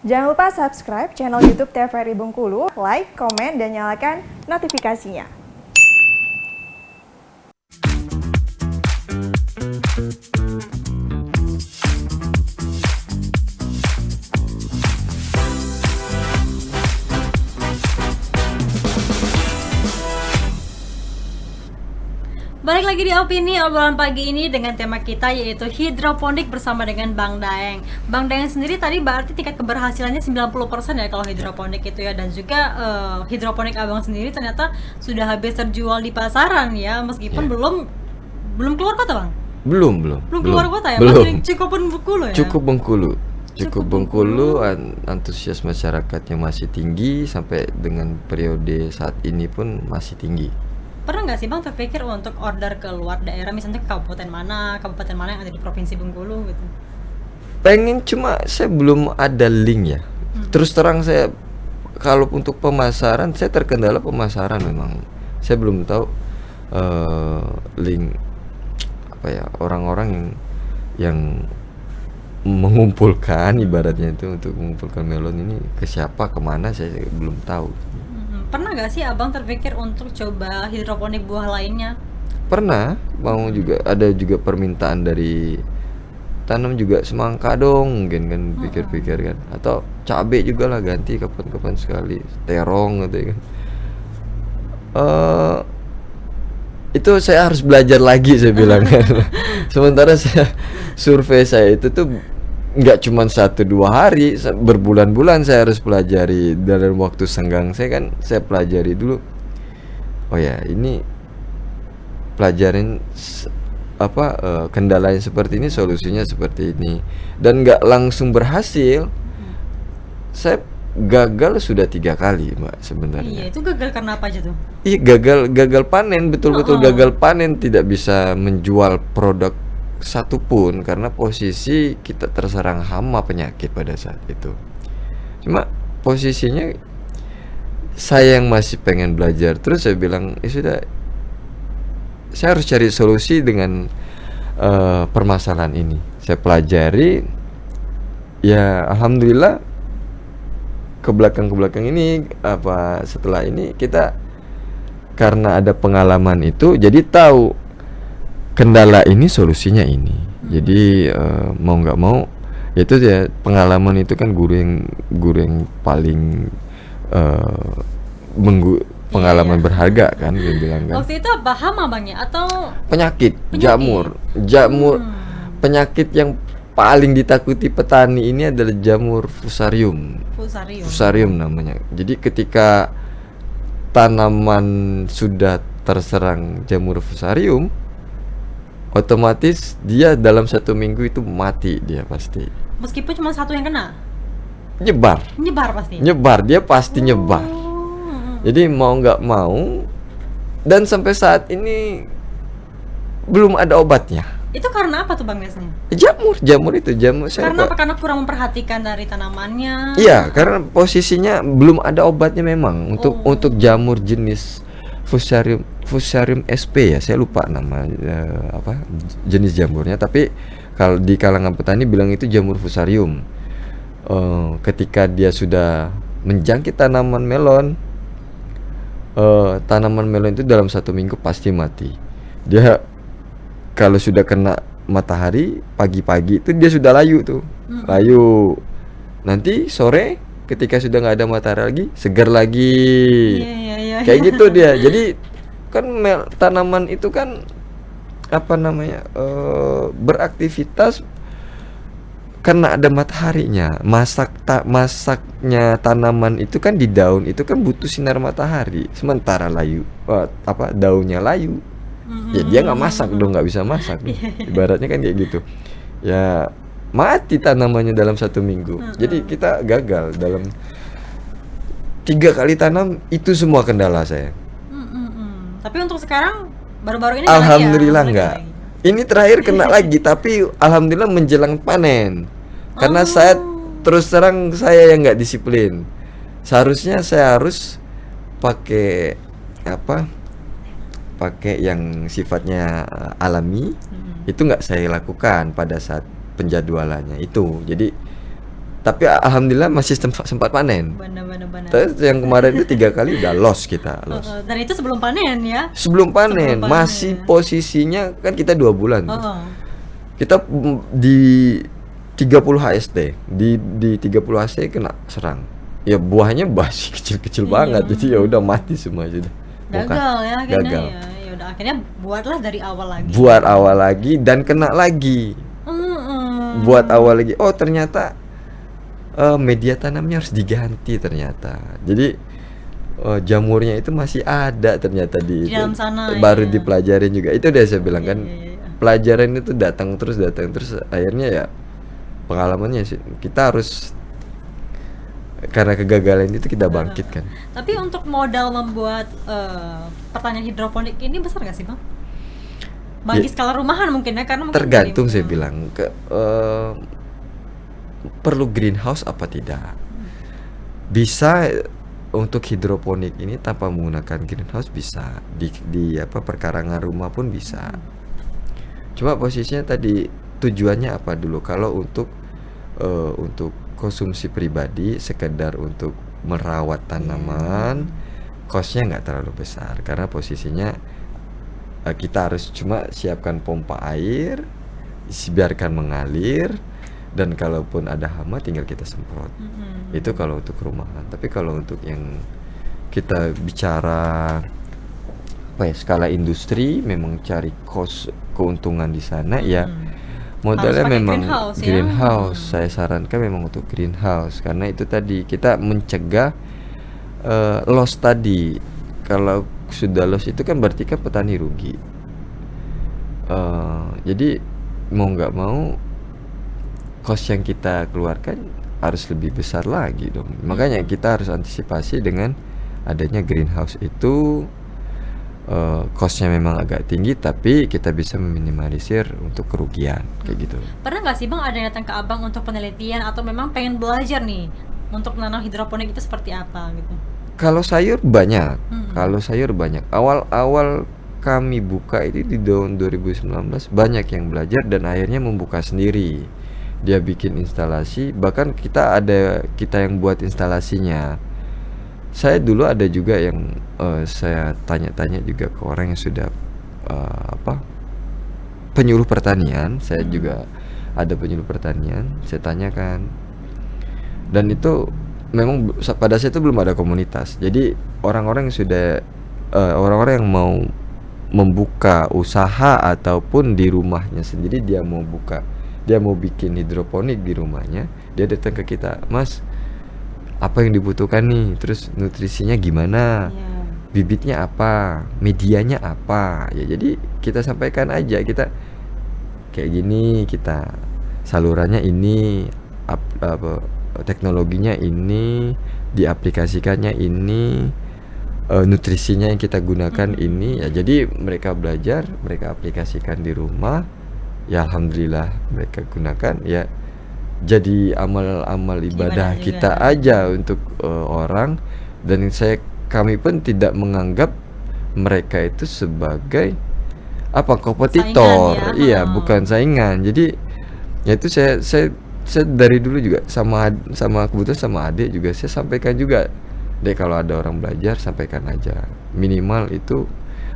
Jangan lupa subscribe channel YouTube TVRI Bengkulu, like, komen, dan nyalakan notifikasinya. Balik lagi di Opini obrolan pagi ini dengan tema kita yaitu hidroponik bersama dengan Bang Daeng. Bang Daeng sendiri tadi berarti tingkat keberhasilannya 90% ya kalau hidroponik itu ya, dan juga hidroponik Abang sendiri ternyata sudah habis terjual di pasaran ya, meskipun belum keluar kota, Bang. Belum Keluar kota ya, belum. masih cukup Bengkulu ya. Cukup Bengkulu, antusias masyarakatnya masih tinggi sampai dengan periode saat ini pun masih tinggi. Pernah nggak sih Bang terpikir untuk order ke luar daerah, misalnya ke kabupaten mana yang ada di provinsi Bengkulu gitu? Pengen, cuma saya belum ada link ya. Terus terang saya kalau untuk pemasaran saya terkendala pemasaran memang. Saya belum tahu link apa ya, orang-orang yang mengumpulkan ibaratnya itu untuk mengumpulkan melon ini ke siapa, kemana, saya belum tahu. Pernah gak sih Abang terpikir untuk coba hidroponik buah lainnya? Pernah, mau juga ada juga permintaan dari tanam juga semangka dong, mungkin kan pikir-pikir kan, atau cabai juga lah, ganti kapan-kapan sekali, terong gitu ya kan. Itu saya harus belajar lagi, saya bilang kan. Sementara survei saya itu tuh nggak cuma 1-2 hari, berbulan-bulan saya harus pelajari. Dalam waktu senggang saya kan, saya pelajari dulu. Oh ya, ini pelajarin kendala yang seperti ini, solusinya seperti ini, dan nggak langsung berhasil. Saya gagal sudah 3 kali, Mbak, sebenarnya. Iya, itu gagal karena apa aja tuh? Iya, gagal panen, betul-betul gagal panen, tidak bisa menjual produk satupun karena posisi kita terserang hama penyakit pada saat itu. Cuma posisinya saya yang masih pengen belajar terus, saya bilang ya sudah, saya harus cari solusi dengan permasalahan ini. Saya pelajari, ya alhamdulillah ke belakang ini setelah ini kita karena ada pengalaman itu jadi tahu kendala ini solusinya ini. Jadi mau nggak mau itu ya, pengalaman itu kan guru yang paling pengalaman berharga kan, dia bilang kan. Waktu itu apa, hama Bang ya, atau penyakit? Jamur penyakit yang paling ditakuti petani ini adalah jamur fusarium namanya. Jadi ketika tanaman sudah terserang jamur fusarium, otomatis dia dalam 1 minggu itu mati dia pasti. Meskipun cuma satu yang kena? Nyebar pasti? Dia pasti nyebar. Jadi mau nggak mau, dan sampai saat ini belum ada obatnya. Itu karena apa tuh Bang biasanya? Jamur itu. Karena apa? Karena kurang memperhatikan dari tanamannya? Iya, karena posisinya belum ada obatnya memang untuk jamur jenis Fusarium SP ya, saya lupa nama jenis jamurnya, tapi kalau di kalangan petani bilang itu jamur fusarium. Ketika dia sudah menjangkit tanaman melon itu dalam 1 minggu pasti mati. Dia kalau sudah kena matahari pagi-pagi itu dia sudah layu tuh. Layu. Nanti sore ketika sudah nggak ada matahari lagi, segar lagi. Kayak gitu dia. Jadi kan tanaman itu kan beraktivitas karena ada mataharinya. Masaknya tanaman itu kan di daun itu kan butuh sinar matahari. Sementara daunnya layu, ya dia nggak masak dong, nggak bisa masak. Ibaratnya kan kayak gitu. Ya mati tanamannya dalam 1 minggu. Jadi kita gagal dalam 3 kali tanam, itu semua kendala saya. Tapi untuk sekarang baru-baru ini alhamdulillah enggak. Ini terakhir kena lagi, tapi alhamdulillah menjelang panen. Karena saya terus terang saya yang nggak disiplin. Seharusnya saya harus pakai yang sifatnya alami. Itu nggak saya lakukan pada saat penjadwalannya itu. Jadi Tapi alhamdulillah masih sempat panen. Benar. Terus yang kemarin itu 3 kali udah loss kita, loss. Dan itu sebelum panen ya. Sebelum panen, Sebelum panen. masih posisinya kan kita 2 bulan tuh. Oh. Kita di 30 HST, di 30 HST kena serang. Ya buahnya masih kecil-kecil banget, jadi ya udah mati semua sudah. Gagal ya akhirnya gagal. ya udah akhirnya buatlah dari awal lagi. Buat awal lagi dan kena lagi. Buat awal lagi. Oh ternyata media tanamnya harus diganti ternyata. Jadi jamurnya itu masih ada ternyata Di dalam sana, baru ya. dipelajarin juga. Itu udah saya bilang kan. Iya. Pelajaran itu datang terus akhirnya ya pengalamannya sih kita harus, karena kegagalan itu kita bangkit kan. Tapi untuk modal membuat pertanian hidroponik ini besar nggak sih bang? Bagi Ya, skala rumahan mungkin ya, karena mungkin tergantung dari- saya bilang perlu greenhouse apa tidak. Bisa untuk hidroponik ini tanpa menggunakan greenhouse bisa di perkarangan rumah pun bisa. Cuma posisinya tadi tujuannya apa dulu? Kalau untuk konsumsi pribadi, sekedar untuk merawat tanaman, costnya nggak terlalu besar karena posisinya kita harus cuma siapkan pompa air, biarkan mengalir, dan kalaupun ada hama tinggal kita semprot. Itu kalau untuk rumahan. Tapi kalau untuk yang kita bicara skala industri, memang cari keuntungan di sana ya. Modalnya Harus pakai memang greenhouse, ya. greenhouse. Saya sarankan memang untuk greenhouse karena itu tadi kita mencegah loss tadi. Kalau sudah loss itu kan berarti kan petani rugi. Jadi mau nggak mau cost yang kita keluarkan harus lebih besar lagi dong. Makanya kita harus antisipasi dengan adanya greenhouse itu. Costnya memang agak tinggi tapi kita bisa meminimalisir untuk kerugian kayak gitu. Pernah nggak sih bang ada yang datang ke abang untuk penelitian atau memang pengen belajar nih untuk menanam hidroponik itu seperti apa gitu? Kalau sayur banyak, Awal-awal kami buka itu di tahun 2019 banyak yang belajar dan akhirnya membuka sendiri. Dia bikin instalasi, bahkan kita yang buat instalasinya. Saya dulu ada juga yang saya tanya-tanya juga ke orang yang sudah penyuluh pertanian. Saya juga ada penyuluh pertanian, saya tanyakan. Dan itu memang pada saat itu belum ada komunitas. Jadi orang-orang yang sudah orang-orang yang mau membuka usaha ataupun di rumahnya sendiri dia mau bikin hidroponik di rumahnya, dia datang ke kita, Mas, apa yang dibutuhkan nih, terus nutrisinya gimana, bibitnya apa, medianya apa, ya jadi kita sampaikan aja, kita kayak gini, kita salurannya ini, teknologinya ini, diaplikasikannya ini, nutrisinya yang kita gunakan ini, ya jadi mereka belajar, mereka aplikasikan di rumah, ya alhamdulillah mereka gunakan, ya jadi amal ibadah juga. kita aja untuk orang. Dan kami pun tidak menganggap mereka itu sebagai kompetitor. Saingan, ya. Iya, bukan saingan. Jadi ya itu saya dari dulu juga sama kebetulan sama adik juga saya sampaikan juga, Dek, kalau ada orang belajar sampaikan aja, minimal itu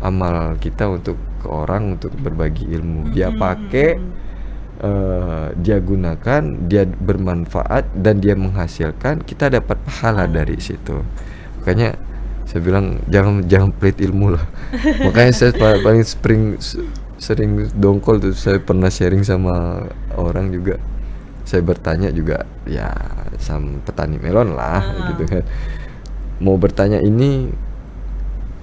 amal kita untuk ke orang, untuk berbagi ilmu. Dia pakai, dia gunakan, dia bermanfaat dan dia menghasilkan, kita dapat pahala dari situ. Makanya saya bilang jangan pelit ilmu lah. Makanya saya paling sering dongkol tuh, saya pernah sharing sama orang juga, saya bertanya juga ya sama petani melon lah gitu kan, mau bertanya ini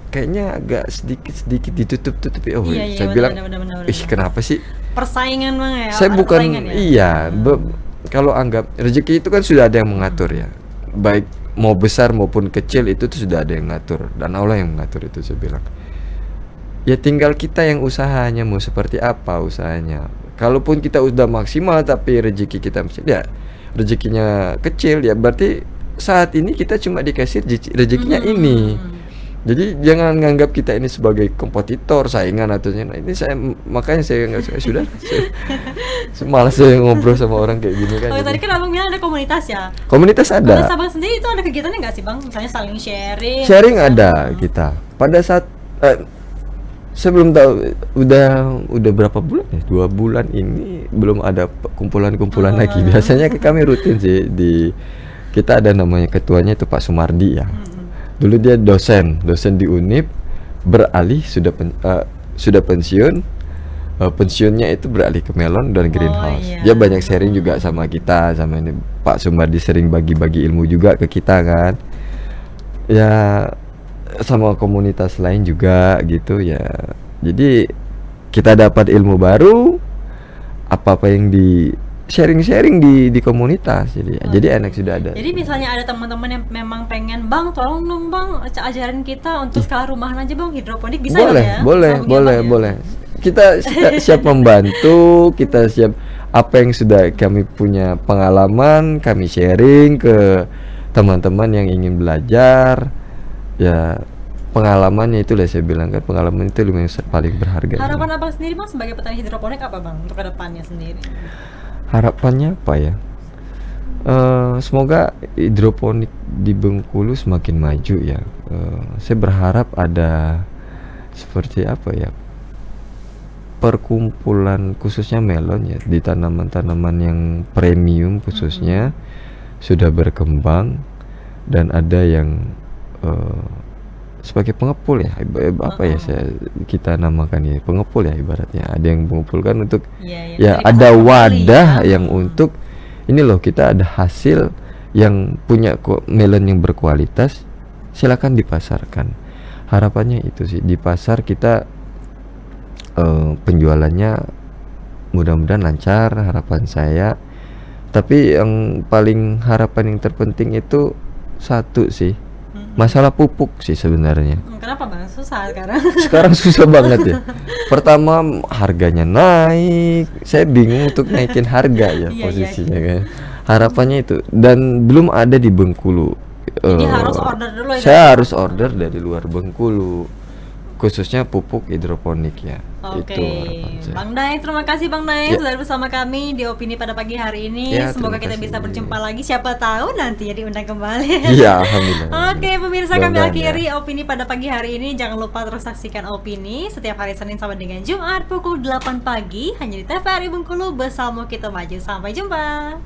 kayaknya agak sedikit ditutup-tutupi. Saya bilang, benar. kenapa sih? Persaingan bang ya? Saya Ada bukan, persaingan ya? kalau anggap rezeki itu kan sudah ada yang mengatur ya, baik mau besar maupun kecil itu tuh sudah ada yang ngatur, dan Allah yang mengatur itu. Saya bilang, ya tinggal kita yang usahanya mau seperti apa usahanya. Kalaupun kita udah maksimal tapi rezeki kita rezekinya kecil, ya berarti saat ini kita cuma dikasih rezekinya ini. Jadi jangan nganggap kita ini sebagai kompetitor, saingan atau ini. Makanya saya nggak sudah. Malas saya ngobrol sama orang kayak gini kan. Kalau jadi. tadi kan abang bilang ada komunitas ya. Komunitas Kalau ada. abang sendiri itu ada kegiatannya nggak sih bang? Misalnya saling sharing. Sharing ada kita. Pada saat saya belum tahu udah berapa bulan ya? 2 bulan ini belum ada kumpulan-kumpulan lagi. Biasanya kami rutin sih kita ada namanya ketuanya itu Pak Sumardi ya. Dulu dia dosen di Unip, beralih sudah pensiun. Pensiunnya itu beralih ke melon dan greenhouse. iya. Dia banyak sharing juga sama kita, sama ini Pak Sumardi sering bagi-bagi ilmu juga ke kita kan. Ya sama komunitas lain juga gitu ya. Jadi kita dapat ilmu baru, apa-apa yang di sharing di komunitas. Jadi enak sudah ada. Jadi misalnya ada teman-teman yang memang pengen bang, tolong dong bang ajarin kita untuk skala rumahan aja bang hidroponik bisa boleh, ya? boleh, Sama boleh, gimana ya? boleh. Kita siap membantu, kita siap apa yang sudah kami punya pengalaman, kami sharing ke teman-teman yang ingin belajar. Ya pengalamannya itu lah saya bilang kan, pengalaman itu paling berharga. Harapan abang sendiri bang sebagai petani hidroponik apa bang untuk kedepannya sendiri? Harapannya apa ya? Semoga hidroponik di Bengkulu semakin maju ya. Saya berharap ada seperti apa ya, perkumpulan khususnya melon ya, di tanaman-tanaman yang premium khususnya sudah berkembang, dan ada yang sebagai pengepul ya, apa ya kita namakan ya, pengepul ya ibaratnya. Ada yang mengumpulkan untuk ya dari ada pasar wadah kembali, ya. yang untuk ini loh, kita ada hasil yang punya melon yang berkualitas, silakan dipasarkan. Harapannya itu sih, di pasar kita penjualannya mudah-mudahan lancar, harapan saya. Tapi yang paling harapan yang terpenting itu satu sih, masalah pupuk sih sebenarnya. Kenapa bang? Susah sekarang. Sekarang susah banget ya. Pertama harganya naik, saya bingung untuk naikin harga ya Iya, posisinya kan. Harapannya itu, dan belum ada di Bengkulu. Jadi harus order dulu ya. Saya harus order dari luar Bengkulu, khususnya pupuk hidroponik ya. Oke, Itu harapan saya. Bang Daeng, terima kasih Bang Daeng Ya. sudah bersama kami di Opini pada pagi hari ini. Ya, Semoga terima kita kasih. bisa berjumpa lagi. Siapa tahu nanti ya diundang kembali. Iya, alhamdulillah. Oke, pemirsa, kami Mudah-mudahan akhiri ya. Opini pada pagi hari ini. Jangan lupa terus saksikan Opini setiap hari Senin sampai dengan Jumat pukul 8 pagi hanya di TVRI Bengkulu bersama kita maju. Sampai jumpa.